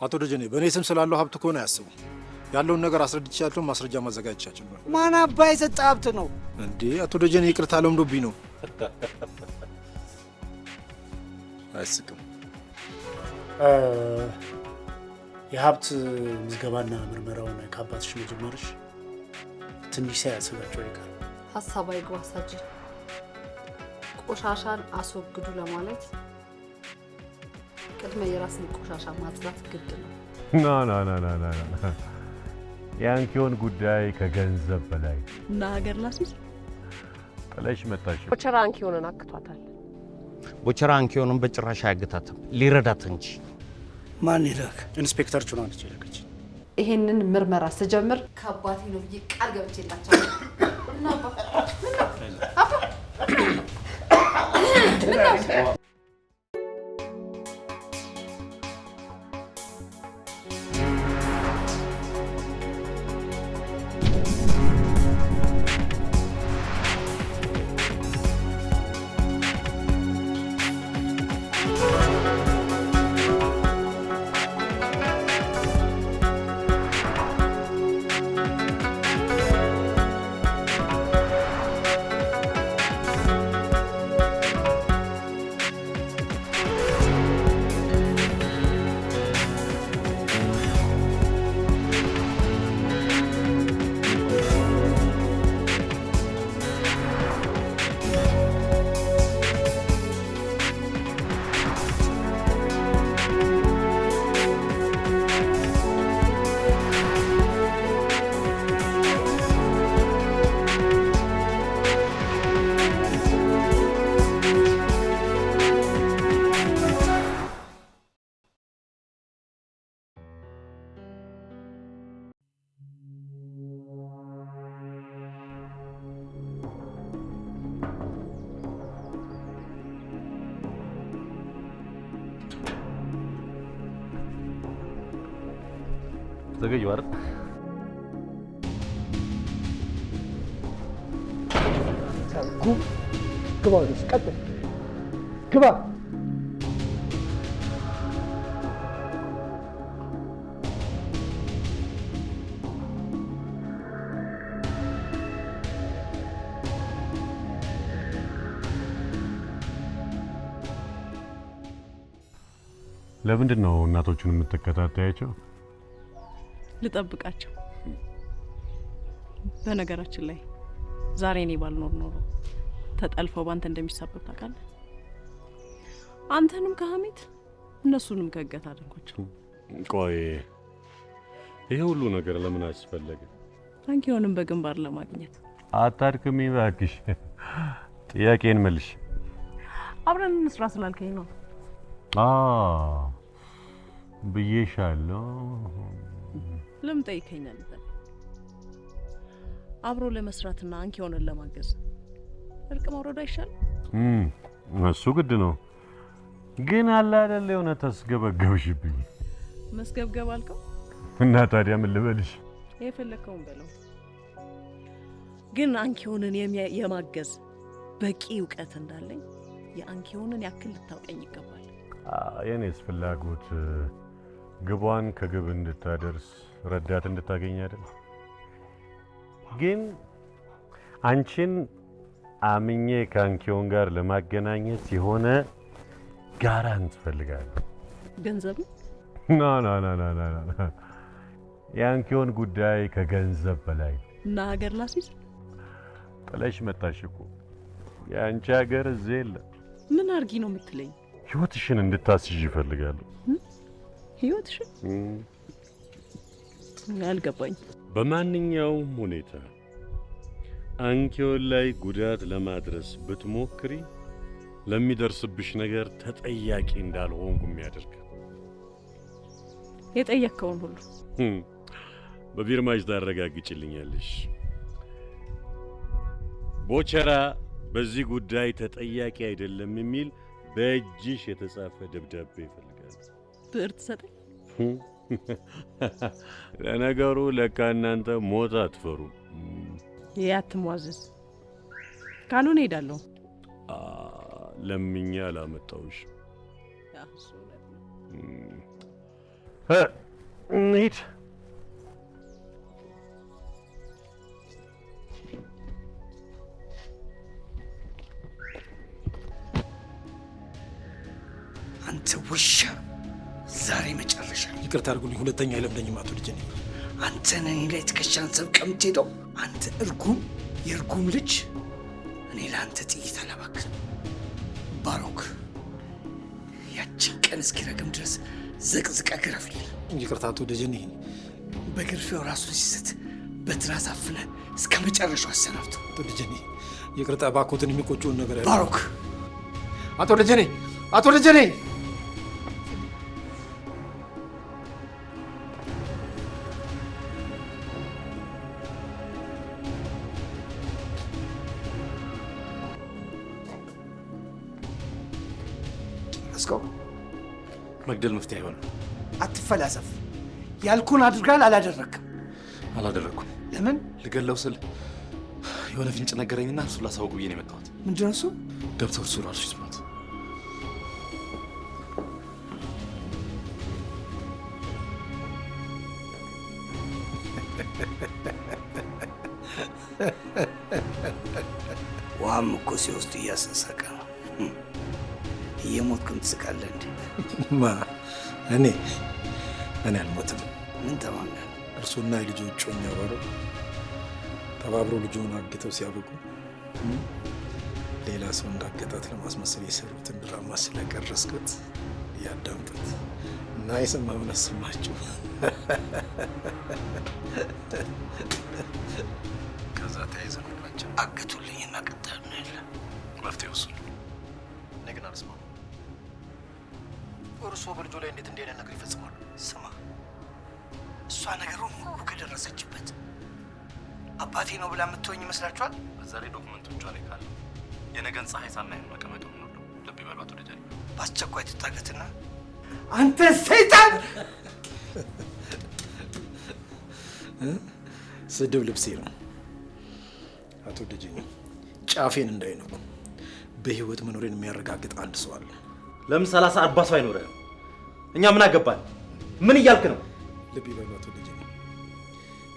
አቶ ደጀኔ በእኔ ስም ስላለው ሀብት ከሆነ አያስቡ። ያለውን ነገር አስረድቻለሁ፣ ማስረጃ ማዘጋጀቻለሁ። ማን አባይ ሰጠ ሀብት ነው እንዴ? አቶ ደጀኔ ይቅርታ ለምዶብኝ ነው። አያስቅም። የሀብት ምዝገባና ምርመራውን ከአባትሽ መጀመርሽ ትንሽ ሳያስባቸው ይቀር። ሀሳብ አይግባ ሳጅን። ቆሻሻን አስወግዱ ለማለት ቅድመ የራስን ቆሻሻ ማጽዳት ግድ ነው። ና የአንኪዮን ጉዳይ ከገንዘብ በላይ እና ሀገር ላስይዝ ጥለሽ መጣሽ። ቦቸራ አንኪዮንን አክቷታል። ቦቸራ አንኪዮንን በጭራሽ አያግታትም፣ ሊረዳት እንጂ። ማን ይላክ? ኢንስፔክተር ቹና ነች የላከች። ይሄንን ምርመራ ስጀምር ከአባቴ ነው ብዬ ቃል ገብቼላቸዋለሁ። እና ዘገየሁ አይደል? ግባ ወደዚህ ቀጥል፣ ግባ። ለምንድን ነው እናቶቹን የምትከታተያቸው? ልጠብቃቸው። በነገራችን ላይ ዛሬ እኔ ባልኖር ኖሮ ተጠልፈው ባንተ እንደሚሳበብ ታውቃለህ። አንተንም ከሀሜት እነሱንም ከእገታ አድርጓቸው። ቆይ ይሄ ሁሉ ነገር ለምን አስፈለገ? አንኪዮንም በግንባር ለማግኘት። አታድክሚ እባክሽ፣ ጥያቄን መልሽ። አብረን እንስራ ስላልከኝ ነው። ብዬሻለሁ። ለምን ጠይቀኛለህ? አብሮ ለመስራትና አንኪዮንን ለማገዝ እርቅ ማውረድ አይሻልም? እሱ ግድ ነው፣ ግን አለ አይደል የሆነ ተስገበገብሽብኝ። መስገብገብ አልከው እና ታዲያ ምን ልበልሽ? የፈለከውን በለው፣ ግን አንኪዮንን የማገዝ በቂ እውቀት እንዳለኝ የአንኪዮንን ያክል ልታውቀኝ ይገባል። የኔስ ፍላጎት ግቧን ከግብ እንድታደርስ ረዳት እንድታገኝ አይደል? ግን አንቺን አምኜ ከአንኪዮን ጋር ለማገናኘት የሆነ ጋራንት ፈልጋለሁ። ገንዘብ? ና የአንኪዮን ጉዳይ ከገንዘብ በላይ እና ሀገር ላስይዝ ጥለሽ መጣሽ እኮ። የአንቺ ሀገር እዚህ የለም። ምን አርጊ ነው የምትለኝ? ህይወትሽን እንድታስይዥ ይፈልጋለሁ። ህይወትሽን? አልገባኝ። በማንኛውም ሁኔታ አንኪዮን ላይ ጉዳት ለማድረስ ብትሞክሪ ለሚደርስብሽ ነገር ተጠያቂ እንዳልሆንኩ የሚያደርግ የጠየቅከውን ሁሉ በፊርማሽ ታረጋግጭልኛለሽ። ቦቸራ በዚህ ጉዳይ ተጠያቂ አይደለም የሚል በእጅሽ የተጻፈ ደብዳቤ ይፈልጋል። ብዕር ትሰጠኝ? ለነገሩ ለካ እናንተ ሞት አትፈሩ። ያትሟዝዝ ካልሆነ ሄዳለሁ። ለምኛ አላመጣሁሽ። እንሂድ። አንተ ውሻ ዛሬ መጨረሻ። ይቅርታ አድርጉልኝ፣ ሁለተኛ አይለምደኝም አቶ ደጀኔ። አንተ ነህ እኔ ላይ ትከሻን ሰብቀህ የምትሄደው። አንተ እርጉም፣ የእርጉም ልጅ። እኔ ለአንተ ጥይት አላባክንም ባሮክ። ያችን ቀን እስኪረግም ድረስ ዘቅዝቀ ግረፍልኝ። ይቅርታ አቶ ደጀኔ። በግርፊያው ራሱን ሲስት በትራስ አፍነህ እስከ መጨረሻው አሰናብተው። አቶ ደጀኔ ይቅርታ፣ እባክዎትን የሚቆጨውን ነገር ያለ ባሮክ። አቶ ደጀኔ፣ አቶ ደጀኔ መግደል መፍትሄ አይሆንም። አትፈላሰፍ። ያልኩን አድርጋል አላደረግም? አላደረግኩም። ለምን? ልገለው ስል የሆነ ፍንጭ ነገረኝና እርሱን ላሳውቅ ብዬ ነው የመጣሁት። ምንድን ነው እሱ? ገብተው እርሱ ራሱ ይስማት። ውሃም እኮ ሲወስድ እያሰሰቀ ነው። እየሞትክም ትስቃለህ እንዴ? ማ እኔ አልሞትም። ምን ተማምነህ? እርሱና የልጁ እጮኛ ባሮ ተባብረው ልጁን አግተው ሲያበቁ ሌላ ሰው እንዳገታት ለማስመሰል የሰሩትን ድራማ ስለቀረስኩት ያዳምጡት እና የሰማውን አሰማችሁ። ከዛ ተያይዘን ሁላችን አገቱልኝና ቀጣዩ ምን ያለ መፍትሄ እሱ ነው። እኔ ግን አልስማማም። እርሶ በልጆ ላይ እንዴት እንዲህ አይነት ነገር ይፈጽማሉ? ስማ፣ እሷ ነገሩን ሁሉ ከደረሰችበት አባቴ ነው ብላ የምትወኝ ይመስላችኋል? በዛ ላይ ዶክመንቶቿ ላይ ካለ የነገን ፀሐይ ሳናይ መቀመጥ ነው። ልብ ይበሉ አቶ ደጀኔ። በአስቸኳይ ትታገትና አንተ ሰይጣን! ስድብ ልብሴ ነው አቶ ደጀኔ። ጫፌን እንዳይነኩ። በህይወት መኖሬን የሚያረጋግጥ አንድ ሰው አለ። ለምን 30-40 ሰው አይኖርም? እኛ ምን አገባን? ምን እያልክ ነው? ልብ ይበሉ አቶ ደጀኔ።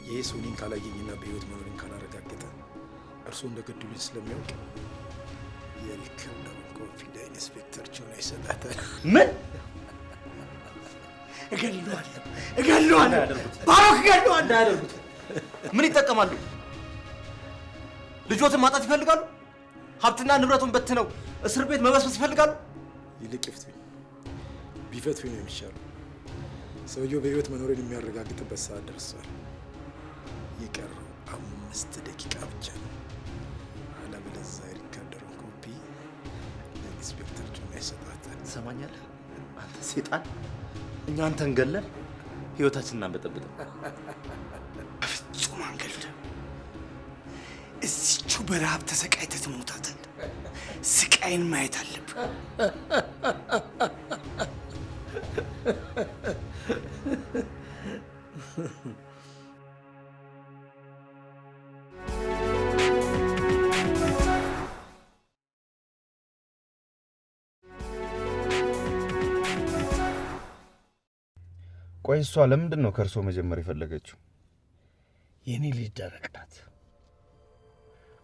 ይሄ ሰው እኔን ካላየኝና በህይወት መኖሬን ካላረጋገጠ እርሱ እንደገደሉኝ ስለሚያውቅ የሪከርደሩን ኮፒ ለኢንስፔክተር ጆና ይሰጣታል። ምን? እገለዋለሁ! ባሮክ እገለዋለሁ! እንዳያደርጉት። ምን ይጠቀማሉ? ልጆትን ማጣት ይፈልጋሉ? ሀብትና ንብረቱን በትነው እስር ቤት መበስበስ ይፈልጋሉ? ይልቅ ይፍቱኝ። ቢፈቱኝ ነው የሚሻለው። ሰውየው በህይወት መኖሬን የሚያረጋግጥበት ሰዓት ደርሷል። የቀረው 5 ደቂቃ ብቻ ነው። አለበለዚያ የሪከርደሩን ኮፒ ለኢንስፔክተር ጆና ይሰጣታል። ትሰማኛለህ? አንተ ሴጣን! እኛ አንተን ገለን ህይወታችንን እናንበጠብጥም። በፍጹም አንገልድም። እዚቹ በረሃብ ተሰቃይተህ ትሞታታለህ። ስቃይን ማየት አለብህ። ቆይ እሷ ለምንድን ነው ከእርሶ መጀመር የፈለገችው? የኔ ልጅ ደረቅ ናት።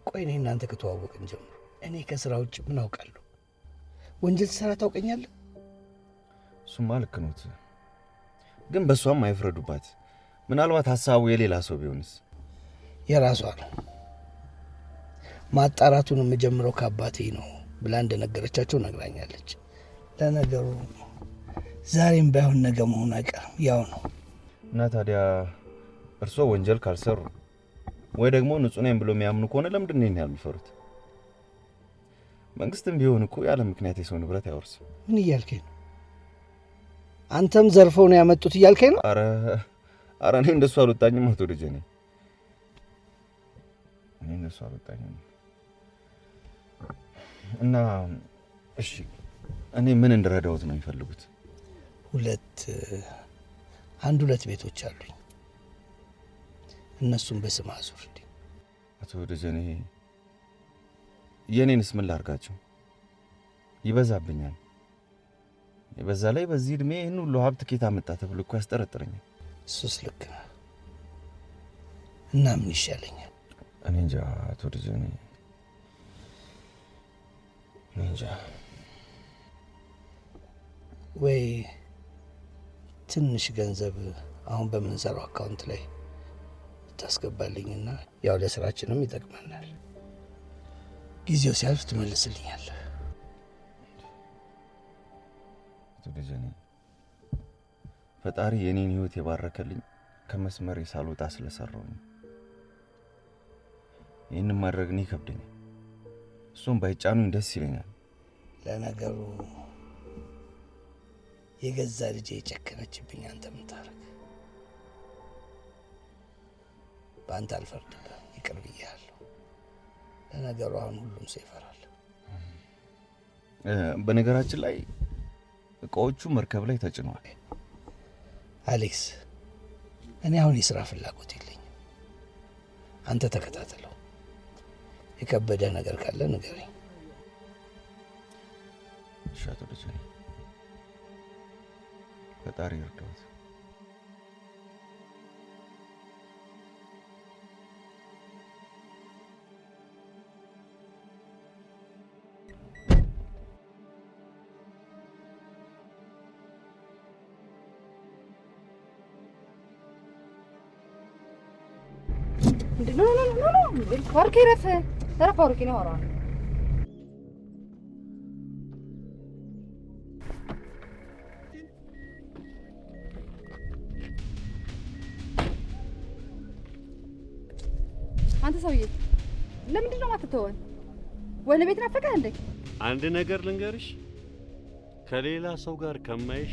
ቆይ እኔ እናንተ ከተዋወቅን ጀምሮ እኔ ከስራ ውጭ ምን አውቃለሁ? ወንጀል ስራ ታውቀኛለህ? እሱማ ልክ ኖት፣ ግን በእሷም አይፍረዱባት። ምናልባት ሀሳቡ የሌላ ሰው ቢሆንስ? የራሷ ነው። ማጣራቱን የምጀምረው ከአባቴ ነው ብላ እንደነገረቻቸው ነግራኛለች። ለነገሩ ዛሬም ባይሆን ነገ መሆን አይቀርም፣ ያው ነው። እና ታዲያ እርሶ ወንጀል ካልሰሩ ወይ ደግሞ ንጹህ ነኝ ብሎ የሚያምኑ ከሆነ ለምንድን ነው ይሄን የሚፈሩት? መንግስትም ቢሆን እኮ ያለ ምክንያት የሰው ንብረት አይወርስም። ምን እያልከኝ ነው? አንተም ዘርፈው ነው ያመጡት እያልከኝ ነው? አረ እኔ እንደሱ አልወጣኝም አቶ ደጀኔ፣ እኔ እንደሱ አልወጣኝም። እና እሺ እኔ ምን እንድረዳዎት ነው የሚፈልጉት? ሁለት ቤቶች አሉኝ። እነሱም በስም አዙርልኝ። አቶ ደጀኔ የኔንስ ምን ላርጋቸው? ይበዛብኛል። በዛ ላይ በዚህ እድሜ ይህን ሁሉ ሀብት ኬታ መጣ ተብሎ እኮ ያስጠረጥረኛል። እሱስ ልክ ነው። እና ምን ይሻለኛል? እኔ እንጃ አቶ ደጀኔ፣ እኔ እንጃ። ወይ ትንሽ ገንዘብ አሁን በምንሰራው አካውንት ላይ ታስገባልኝና ያው ለስራችንም ይጠቅመናል። ጊዜው ሲያልፍ ትመልስልኛለህ። አቶ ደጀኔ፣ ፈጣሪ የኔን ህይወት የባረከልኝ ከመስመር ሳልወጣ ስለሰራው ነው። ይህን ማድረግ ነው ይከብደኛል። እሱም ባይጫኑኝ ደስ ይለኛል። ለነገሩ የገዛ ልጄ የጨከነችብኝ አንተ ምን ታረግ? በአንተ አልፈርድብህም፣ ይቅር ብዬሃለሁ። ለነገሩ አሁን ሁሉም ሰው ይፈራል። በነገራችን ላይ እቃዎቹ መርከብ ላይ ተጭነዋል። አሌክስ፣ እኔ አሁን የሥራ ፍላጎት የለኝም። አንተ ተከታተለው። የከበደ ነገር ካለ ንገረኝ። እሺ አቶ ደጀኔ፣ ፈጣሪ ይርዳዎት። No, porque era porque no ahora. አንተ ሰውዬ ለምንድን ነው ማትተወን? ወይኔ ቤት ናፈቀህ እንዴ? አንድ ነገር ልንገርሽ፣ ከሌላ ሰው ጋር ከማይሽ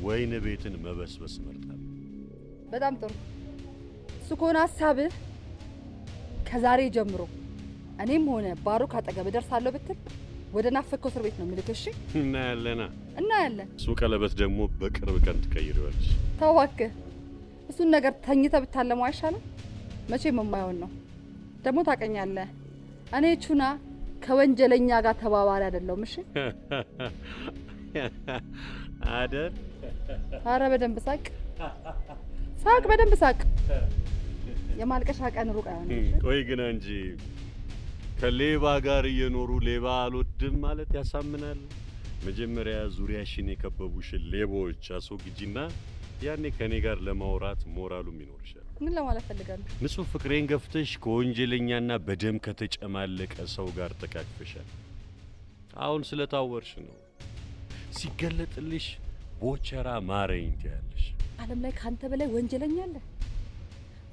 ወይን ቤትን መበስበስ መርጣለሁ። በጣም ጥሩ። እሱ ከሆነ ሀሳብህ ከዛሬ ጀምሮ እኔም ሆነ ባሩክ አጠገብ እደርሳለሁ ብትል ወደ ናፈቀው እስር ቤት ነው የምልክሽ። እናያለን። እሱ ቀለበት ደግሞ በቅርብ ቀን ትቀይሪዋለሽ። ተው እባክህ፣ እሱን ነገር ተኝተህ ብታለመው አይሻልም? መቼም የማይሆን ነው። ደግሞ ታውቀኛለህ፣ እኔ ቹና ከወንጀለኛ ጋር ተባባሪ አይደለሁም። እሺ አይደል? አረ በደንብ ሳቅ፣ በደንብ ሳቅ። የማልቀሻ ቀን ሩቅ አይሆንም። ቆይ ግን እንጂ ከሌባ ጋር እየኖሩ ሌባ አልወድም ማለት ያሳምናል? መጀመሪያ ዙሪያሽን የከበቡሽን ሌቦች አስወግጂና ያኔ ከኔ ጋር ለማውራት ሞራሉም ይኖርሻል። ምን ለማለት ፈልጋለሁ? ንጹህ ፍቅሬን ገፍተሽ ከወንጀለኛና በደም ከተጨማለቀ ሰው ጋር ተቃቅፈሻል። አሁን ስለታወርሽ ነው። ሲገለጥልሽ ቦቸራ ማረኝ ትያለሽ። ዓለም ላይ ካንተ በላይ ወንጀለኛ አለ?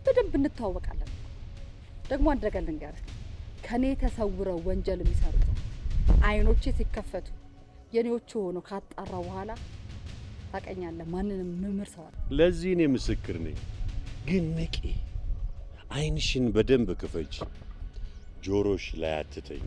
በደንብ እንተዋወቃለን። ደግሞ አንድ ነገር ልንገርህ፣ ከኔ ተሰውረው ወንጀል የሚሰሩት አይኖቼ ሲከፈቱ የኔዎቹ ሆኖ ካጣራ በኋላ ታውቀኛለህ፣ ማንንም ምምር ሰው አለ። ለዚህ እኔ ምስክር ነኝ። ግን ንቂ፣ አይንሽን በደንብ ክፈች፣ ጆሮሽ ላይ አትተኝ።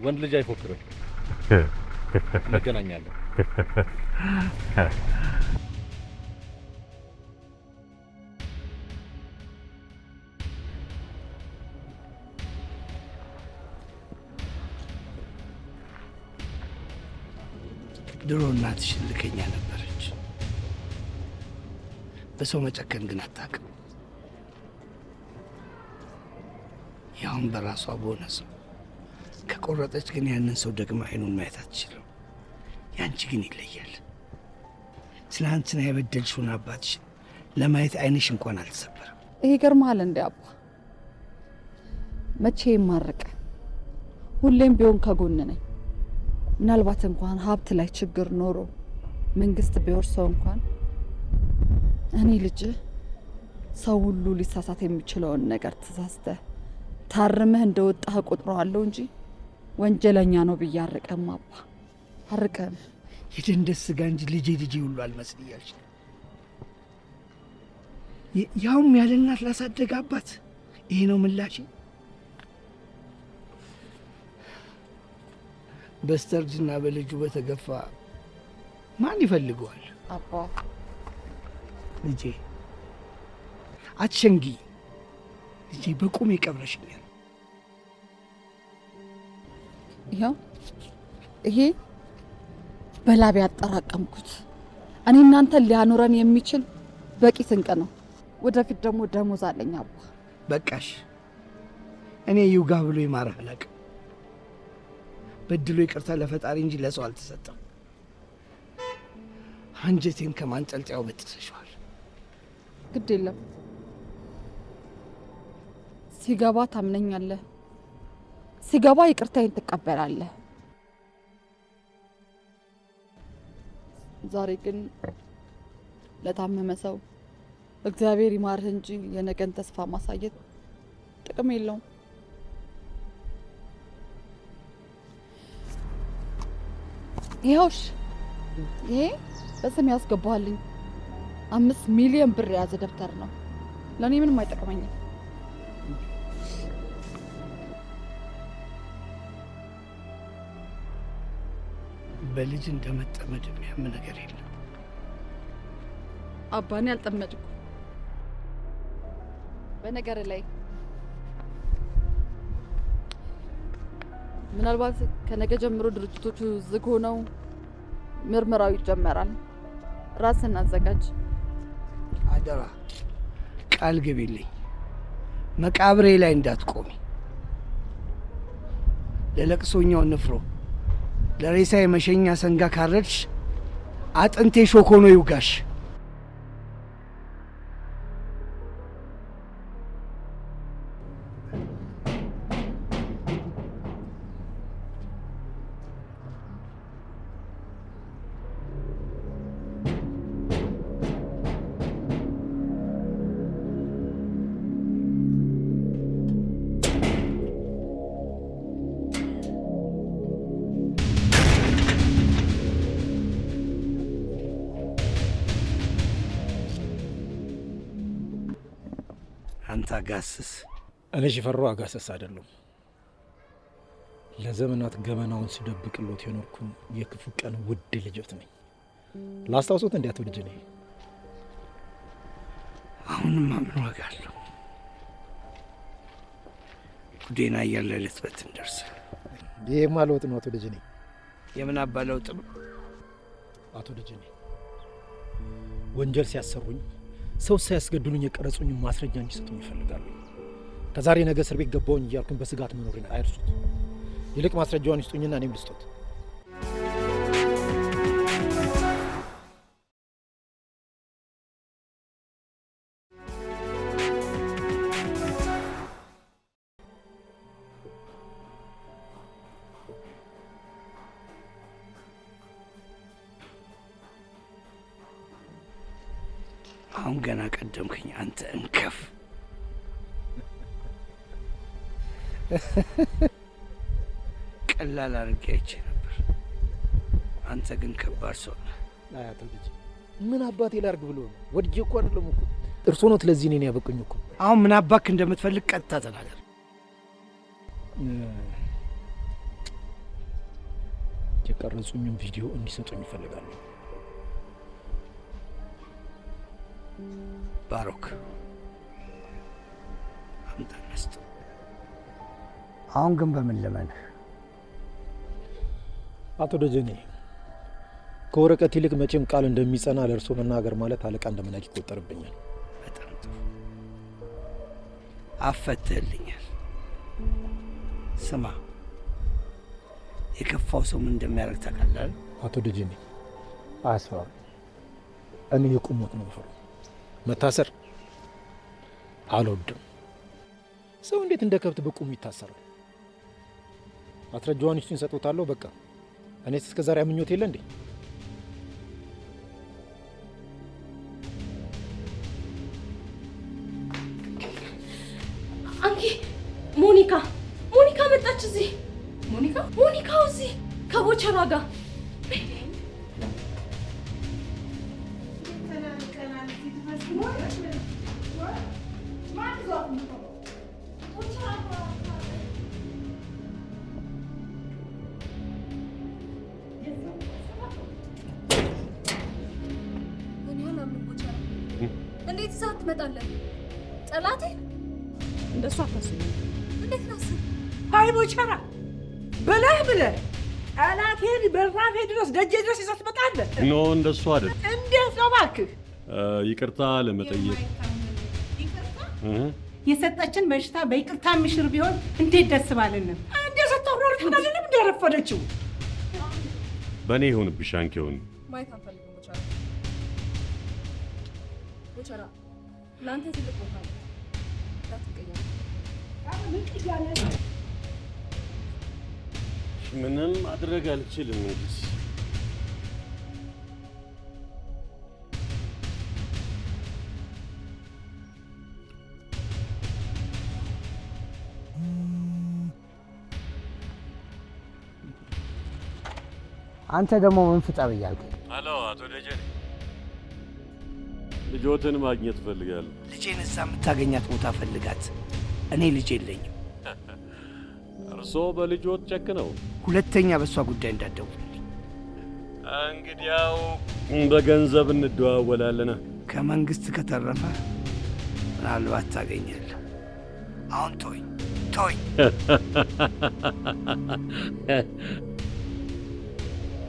ወንድ ልጅ አይፎክርም። እንገናኛለን። ድሮ እናትሽ ልከኛ ነበረች። በሰው መጨከን ግን አታውቅም። ያውን በራሷ በሆነ ሰው ከቆረጠች ግን ያንን ሰው ደግማ አይኑን ማየት አትችልም። ያንቺ ግን ይለያል። ትናንትና የበደልሽውን አባትሽ ለማየት አይንሽ እንኳን አልተሰበረም። ይሄ ገርማል እንዴ አባ? መቼ ይማርቀ ሁሌም ቢሆን ከጎን ነኝ። ምናልባት እንኳን ሀብት ላይ ችግር ኖሮ መንግስት ቢወርሰው እንኳን እኔ ልጅ ሰው ሁሉ ሊሳሳት የሚችለውን ነገር ተሳስተ ታርመህ እንደወጣህ ቆጥረዋለሁ እንጂ ወንጀለኛ ነው ብዬ አርቀም አባ፣ አርቀም። የደንደስ ስጋ እንጂ ልጄ ሁሉ አልመስል እያልሽ ያውም ያለ እናት ላሳደገ አባት ይሄ ነው ምላሽ? በስተርጅና በልጁ በተገፋ ማን ይፈልገዋል? አባ ልጄ አትሸንጊ። ልጄ በቁሜ ቀብረሽኛል። ይኸው ይሄ በላብ ያጠራቀምኩት እኔ እናንተን ሊያኖረን የሚችል በቂ ስንቅ ነው። ወደፊት ደግሞ ደሞዝ አለኝ አባ። በቃሽ። እኔ ይውጋ ብሎ ይማርህ አላውቅም። በድሎ ይቅርታ ለፈጣሪ እንጂ ለሰው አልተሰጠም። አንጀቴን ከማንጠልጠያው በጥሰሻል። ግድ የለም ሲገባ ታምነኛለህ፣ ሲገባ ይቅርታዬን ትቀበላለህ። ዛሬ ግን ለታመመ ሰው እግዚአብሔር ይማርህ እንጂ የነገን ተስፋ ማሳየት ጥቅም የለውም። ይኸውሽ ይሄ በስም ያስገባልኝ 5 ሚሊዮን ብር የያዘ ደብተር ነው። ለእኔ ምንም አይጠቅመኝም። በልጅ እንደመጠመድ የሚያም ነገር የለም። አባኔ አልጠመድኩ። በነገር ላይ ምናልባት ከነገ ጀምሮ ድርጅቶቹ ዝግ ሆነው ምርመራው ይጀመራል። ራስን አዘጋጅ። አደራ ቃል ግቢልኝ፣ መቃብሬ ላይ እንዳትቆሚ። ለለቅሶኛው ንፍሮ ለሬሳ የመሸኛ ሰንጋ ካረድሽ አጥንቴ ሾክ ሆኖ ይውጋሽ። አንተ አጋስስ። እኔ ሽፈራው አጋሰስ አይደለም። ለዘመናት ገመናውን ሲደብቅሎት የኖርኩኝ የክፉ ቀን ውድ ልጆት ነኝ። ላስታውሶት እንዲያት ልጅ ነኝ። አሁንም ምን ዋጋ አለው? ጉዴና እያለ ልትበትን ደርሰ። ይሄማ ለውጥ ነው አቶ ልጅ ነኝ። የምን አባ ለውጥ ነው አቶ ልጅ ነኝ? ወንጀል ሲያሰሩኝ ሰው ሳያስገድሉኝ የቀረጹኝ ማስረጃ እንዲሰጡኝ ይፈልጋሉ። ከዛሬ ነገ እስር ቤት ገባሁኝ እያልኩኝ በስጋት መኖሬን አይርሱት። ይልቅ ማስረጃውን ይስጡኝና እኔም ልስጦት። አሁን ገና ቀደምከኝ አንተ እንከፍ። ቀላል አድርጌ አይቼ ነበር። አንተ ግን ከባድ ሰው ነህ። አያት ልጅ ምን አባቴ ላርግ ብሎ ነው? ወድጄ እኮ አይደለም እኮ እርሶ ነው ለዚህ እኔን ያበቁኝ እኮ። አሁን ምን አባክ እንደምትፈልግ ቀጥታ ተናገር። የቀረጹኝም ቪዲዮ እንዲሰጡኝ ይፈልጋሉ። ባሮክ አምጣ ነስቶ። አሁን ግን በምን ልመንህ? አቶ ደጀኔ ከወረቀት ይልቅ መቼም ቃል እንደሚጸና ለእርሶ መናገር ማለት አለቃ እንደመናቅ ይቆጠርብኛል። በጣም ጥሩ አፈትህልኛል። ስማ፣ የከፋው ሰው ምን እንደሚያደርግ ታውቃለህ? አቶ ደጀኔ አያስፈራም። እኔ የቁም ሞት ነው የምፈራው። መታሰር አልወድም። ሰው እንዴት እንደ ከብት በቁሙ ይታሰራል? ማስረጃውን ይስጡኝ፣ ሰጥቶታለሁ። በቃ እኔስ እስከ ዛሬ አምኞት የለ እንዴ? አንኪ ሞኒካ መጣች እዚህ። ሞኒካው እዚህ ከቦቸራ ጋር እንዴት ይዛት ትመጣለህ? ጠላቴ እንደሱ አታስቢ። እንዴት ላስብ? አይ ቦቸራ በላይ ብለህ ጠላቴን በራፌ ድረስ ደጄ ድረስ ይዘህ ትመጣለህ? ኖ እንደሱ አይደል። እንዴት ነው እባክህ? ይቅርታ ለመጠየቅ የሰጠችን በሽታ በይቅርታ ምሽር ቢሆን እንዴት ደስ ባለንም። እንዴት ሰጣውራር ተናደለም እንደረፈደችው በኔ ይሁንብሽ አንቺውን ማየት አንፈልግም። ቦቸራ ለአንተ ትልቅ ቦታ ነው። ምንም ማድረግ አልችልም እንግዲህ አንተ ደግሞ ምን ፍጠር እያልኩ። ሄሎ አቶ ደጀኔ፣ ልጆትን ማግኘት እፈልጋለሁ። ልጄን እዛ የምታገኛት ቦታ ፈልጋት። እኔ ልጅ የለኝም። እርስዎ በልጆት ጨክነው ሁለተኛ በእሷ ጉዳይ እንዳትደውልልኝ። እንግዲያው በገንዘብ እንደዋወላለን። ከመንግስት ከተረፈ ምናልባት ታገኛለህ። አሁን ተወኝ ተወኝ።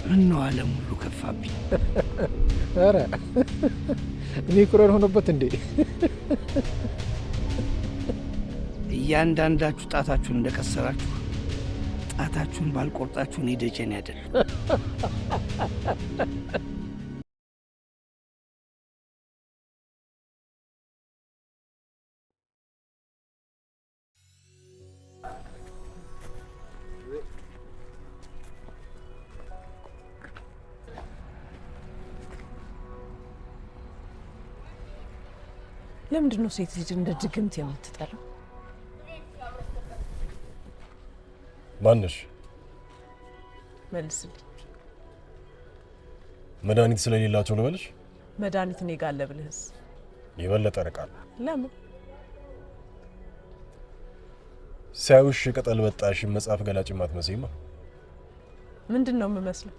ምነው ዓለም ሁሉ ከፋብኝ። ኧረ እኔ ቁረን ሆነበት እንዴ? እያንዳንዳችሁ ጣታችሁን እንደቀሰራችሁ ጣታችሁን ባልቆርጣችሁ እኔ ደጀኔ አይደለም። ለምንድን ነው ሴት ልጅ እንደ ድግምት የምትጠላው? ማነሽ? መልስልኝ። መድኃኒት ስለሌላቸው ልበልሽ? መድኃኒት እኔ ጋር አለ ብልህስ? የበለጠ ርቃል። ለምን? ሲያዩሽ ቅጠል በጣሽ መጽሐፍ ገላጭ ማትመስይማ። ምንድን ነው የምመስለው?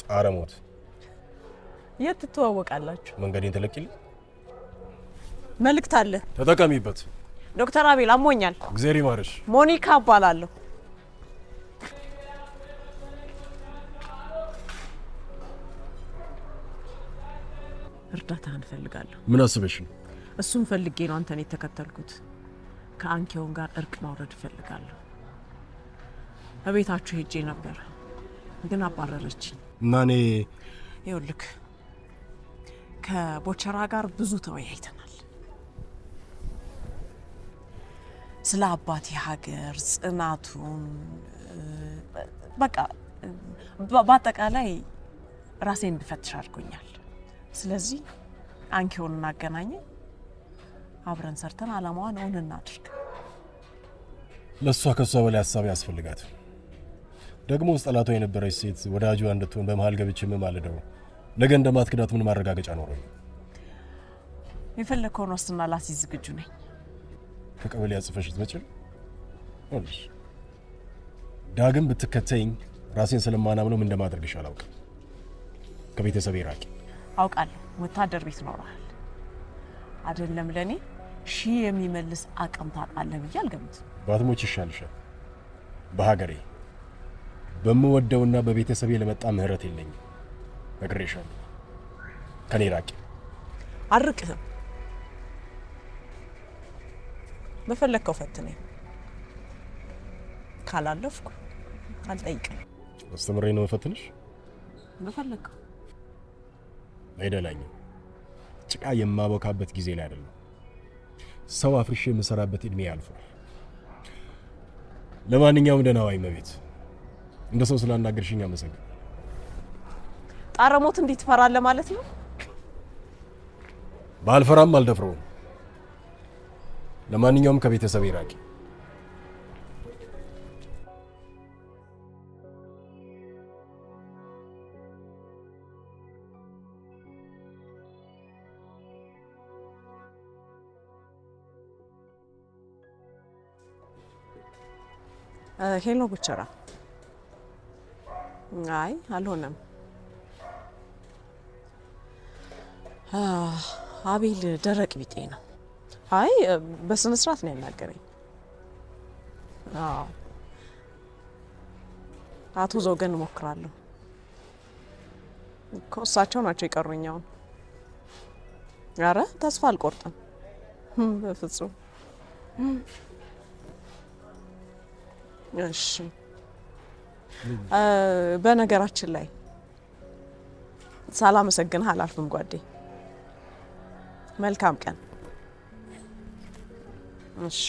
ጣረሞት። የት ትተዋወቃላችሁ? መንገዴን ትለቂልኝ። መልእክት አለ፣ ተጠቀሚበት። ዶክተር አቤል አሞኛል። እግዚአብሔር ይማርሽ። ሞኒካ እባላለሁ። እርዳታህን እፈልጋለሁ። ምን አስበሽ ነው? እሱን ፈልጌ ነው አንተን የተከተልኩት። ከአንኪውን ጋር እርቅ ማውረድ እፈልጋለሁ። እቤታችሁ ሄጄ ነበር ግን አባረረችኝ። እና እኔ ይኸውልህ ከቦቸራ ጋር ብዙ ተወያይተናል። ስለ አባቴ ሀገር ጽናቱን፣ በቃ በአጠቃላይ ራሴን እንድፈትሽ አድርጎኛል። ስለዚህ አንኪውን እናገናኘ፣ አብረን ሰርተን አላማዋን እውን እናድርግ። ለሷ ከሷ በላይ ሀሳብ ያስፈልጋት። ደግሞ ጠላቷ የነበረች ሴት ወዳጇ እንድትሆን በመሃል ገብቼ የምማልደው ነገ እንደማትክዳት ምን ማረጋገጫ ኖረኝ? የፈለከውን ዋስትና ላስይዝ ዝግጁ ነኝ። ከቀበሌ ያጽፈሽ ትመጪል? እሺ። ዳግም ብትከተይኝ ራሴን ስለማናምነው ምን እንደማደርግሽ አላውቅም። ከቤተሰቤ ራቂ። አውቃለሁ። ወታደር ቤት ኖረሃል አይደለም? ለኔ ሺህ የሚመልስ አቅም ታጣለህ ብዬ አልገምትም። ባትሞች ይሻልሻል። በሀገሬ በምወደውና በቤተሰቤ ለመጣ ምህረት የለኝም። ነግሬሻለሁ። ከኔ ራቂ። አርቅህም። በፈለከው ፈትነኝ። ካላለፍኩ አልጠይቅም። አስተምሬ ነው መፈትንሽ። በፈለከው አይደላኝም። ጭቃ የማቦካበት ጊዜ ላይ አይደለም። ሰው አፍርሼ የምሰራበት እድሜ ያልፋል። ለማንኛውም ደህና ዋይ መቤት። እንደ ሰው ስላናገርሽኝ አመሰግናለሁ። ጣረሞት እንዴት ትፈራለህ ማለት ነው? ባልፈራም አልደፍረውም። ለማንኛውም ከቤተሰቤ ራቂ። ሄሎ ቦቸራ። አይ አልሆነም። አቤል ደረቅ ቢጤ ነው። አይ በስነ ስርዓት ነው ያናገረኝ። አቶ ዘውገን እሞክራለሁ እኮ እሳቸው ናቸው የቀሩኛውን። ኧረ ተስፋ አልቆርጥም በፍጹም። እሺ በነገራችን ላይ ሳላመሰግንህ አላልፍም ጓዴ። መልካም ቀን። እሺ